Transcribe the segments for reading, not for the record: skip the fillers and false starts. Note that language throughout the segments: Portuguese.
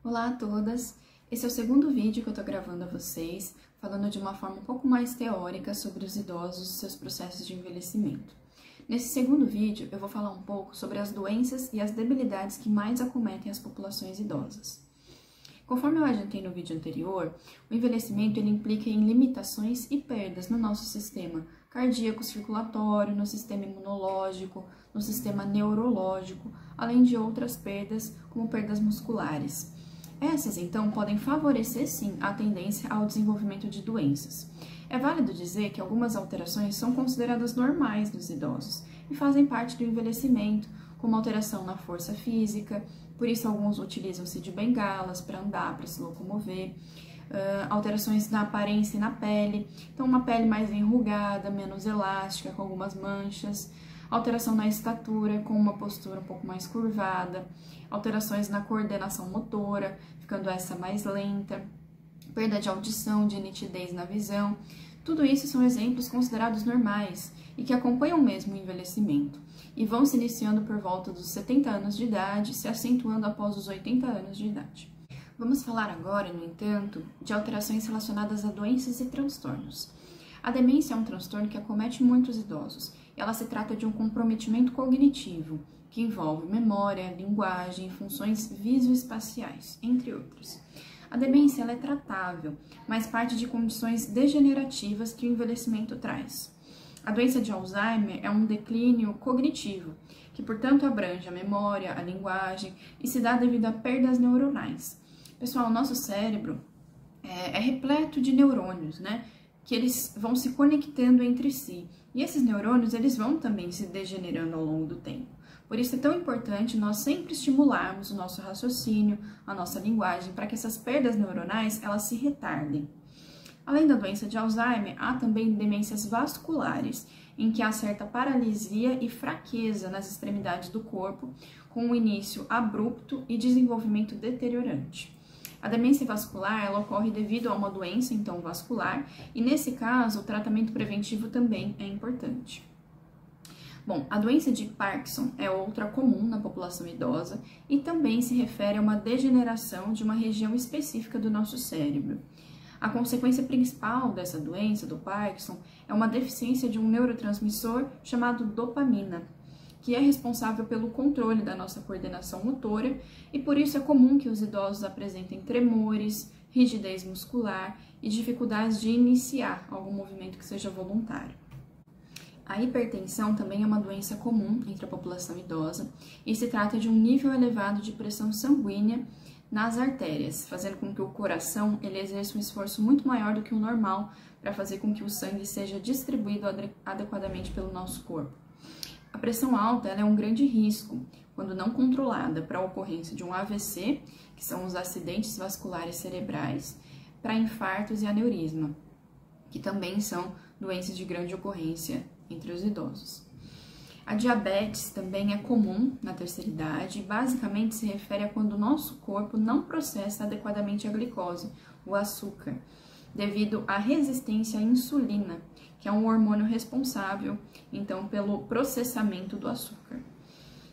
Olá a todas! Esse é o segundo vídeo que eu tô gravando a vocês, falando de uma forma um pouco mais teórica sobre os idosos e seus processos de envelhecimento. Nesse segundo vídeo, eu vou falar um pouco sobre as doenças e as debilidades que mais acometem as populações idosas. Conforme eu adiantei no vídeo anterior, o envelhecimento ele implica em limitações e perdas no nosso sistema cardíaco-circulatório, no sistema imunológico, no sistema neurológico, além de outras perdas, como perdas musculares. Essas, então, podem favorecer, sim, a tendência ao desenvolvimento de doenças. É válido dizer que algumas alterações são consideradas normais nos idosos e fazem parte do envelhecimento, como alteração na força física, por isso alguns utilizam-se de bengalas para andar, para se locomover, alterações na aparência e na pele, então uma pele mais enrugada, menos elástica, com algumas manchas, alteração na estatura, com uma postura um pouco mais curvada, alterações na coordenação motora, ficando essa mais lenta, perda de audição, de nitidez na visão. Tudo isso são exemplos considerados normais e que acompanham mesmo o envelhecimento e vão se iniciando por volta dos 70 anos de idade, se acentuando após os 80 anos de idade. Vamos falar agora, no entanto, de alterações relacionadas a doenças e transtornos. A demência é um transtorno que acomete muitos idosos. Ela se trata de um comprometimento cognitivo, que envolve memória, linguagem, funções visoespaciais, entre outros. A demência ela é tratável, mas parte de condições degenerativas que o envelhecimento traz. A doença de Alzheimer é um declínio cognitivo, que portanto abrange a memória, a linguagem e se dá devido a perdas neuronais. Pessoal, o nosso cérebro é repleto de neurônios, né? Que eles vão se conectando entre si. E esses neurônios, eles vão também se degenerando ao longo do tempo. Por isso é tão importante nós sempre estimularmos o nosso raciocínio, a nossa linguagem, para que essas perdas neuronais, elas se retardem. Além da doença de Alzheimer, há também demências vasculares, em que há certa paralisia e fraqueza nas extremidades do corpo, com um início abrupto e desenvolvimento deteriorante. A demência vascular ela ocorre devido a uma doença, então, vascular, e nesse caso, o tratamento preventivo também é importante. Bom, a doença de Parkinson é outra comum na população idosa e também se refere a uma degeneração de uma região específica do nosso cérebro. A consequência principal dessa doença, do Parkinson, é uma deficiência de um neurotransmissor chamado dopamina, que é responsável pelo controle da nossa coordenação motora e por isso é comum que os idosos apresentem tremores, rigidez muscular e dificuldades de iniciar algum movimento que seja voluntário. A hipertensão também é uma doença comum entre a população idosa e se trata de um nível elevado de pressão sanguínea nas artérias, fazendo com que o coração ele exerça um esforço muito maior do que o normal para fazer com que o sangue seja distribuído adequadamente pelo nosso corpo. A pressão alta ela é um grande risco, quando não controlada, para a ocorrência de um AVC, que são os acidentes vasculares cerebrais, para infartos e aneurisma, que também são doenças de grande ocorrência entre os idosos. A diabetes também é comum na terceira idade e basicamente se refere a quando o nosso corpo não processa adequadamente a glicose, o açúcar, devido à resistência à insulina, que é um hormônio responsável, então, pelo processamento do açúcar.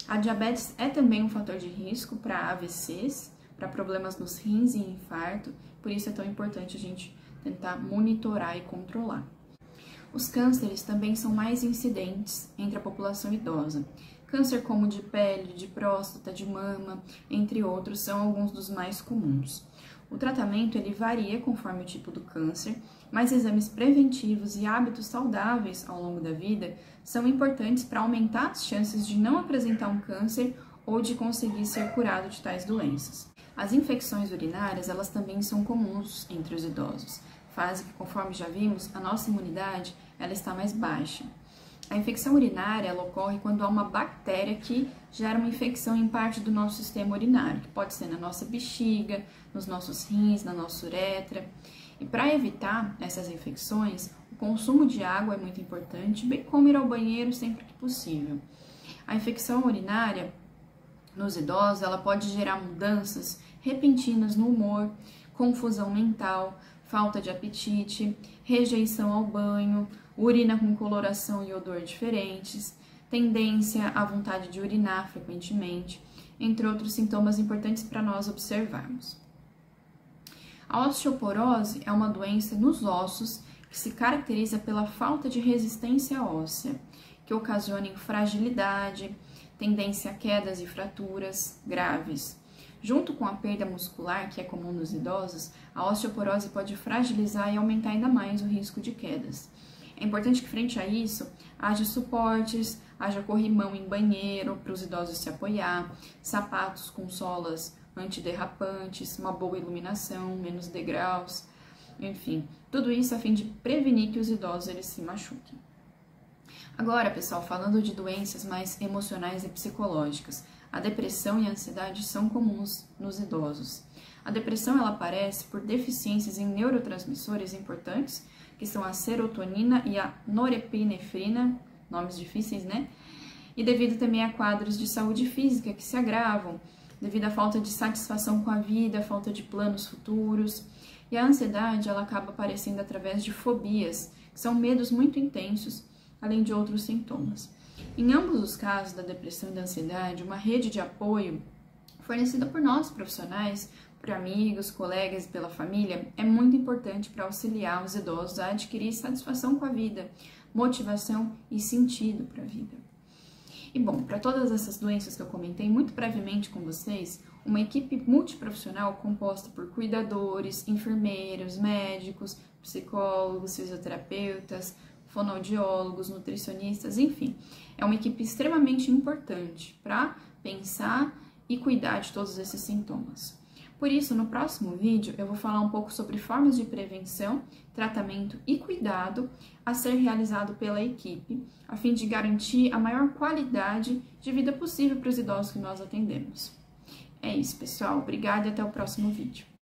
A diabetes é também um fator de risco para AVCs, para problemas nos rins e infarto, por isso é tão importante a gente tentar monitorar e controlar. Os cânceres também são mais incidentes entre a população idosa. Câncer como de pele, de próstata, de mama, entre outros, são alguns dos mais comuns. O tratamento ele varia conforme o tipo do câncer, mas exames preventivos e hábitos saudáveis ao longo da vida são importantes para aumentar as chances de não apresentar um câncer ou de conseguir ser curado de tais doenças. As infecções urinárias elas também são comuns entre os idosos, fase que, conforme já vimos, a nossa imunidade ela está mais baixa. A infecção urinária ela ocorre quando há uma bactéria que gera uma infecção em parte do nosso sistema urinário, que pode ser na nossa bexiga, nos nossos rins, na nossa uretra. E para evitar essas infecções, o consumo de água é muito importante, bem como ir ao banheiro sempre que possível. A infecção urinária nos idosos ela pode gerar mudanças repentinas no humor, confusão mental, falta de apetite, rejeição ao banho, urina com coloração e odor diferentes, tendência à vontade de urinar frequentemente, entre outros sintomas importantes para nós observarmos. A osteoporose é uma doença nos ossos que se caracteriza pela falta de resistência óssea, que ocasiona fragilidade, tendência a quedas e fraturas graves. Junto com a perda muscular, que é comum nos idosos, a osteoporose pode fragilizar e aumentar ainda mais o risco de quedas. É importante que, frente a isso, haja suportes, haja corrimão em banheiro para os idosos se apoiar, sapatos com solas antiderrapantes, uma boa iluminação, menos degraus, enfim, tudo isso a fim de prevenir que os idosos eles se machuquem. Agora, pessoal, falando de doenças mais emocionais e psicológicas, a depressão e a ansiedade são comuns nos idosos. A depressão ela aparece por deficiências em neurotransmissores importantes, que são a serotonina e a norepinefrina, nomes difíceis, né? E devido também a quadros de saúde física que se agravam, devido à falta de satisfação com a vida, falta de planos futuros. E a ansiedade ela acaba aparecendo através de fobias, que são medos muito intensos, além de outros sintomas. Em ambos os casos da depressão e da ansiedade, uma rede de apoio fornecida por nós profissionais, por amigos, colegas e pela família, é muito importante para auxiliar os idosos a adquirir satisfação com a vida, motivação e sentido para a vida. E bom, para todas essas doenças que eu comentei muito brevemente com vocês, uma equipe multiprofissional composta por cuidadores, enfermeiros, médicos, psicólogos, fisioterapeutas, fonoaudiólogos, nutricionistas, enfim, é uma equipe extremamente importante para pensar e cuidar de todos esses sintomas. Por isso, no próximo vídeo, eu vou falar um pouco sobre formas de prevenção, tratamento e cuidado a ser realizado pela equipe, a fim de garantir a maior qualidade de vida possível para os idosos que nós atendemos. É isso, pessoal. Obrigada e até o próximo vídeo.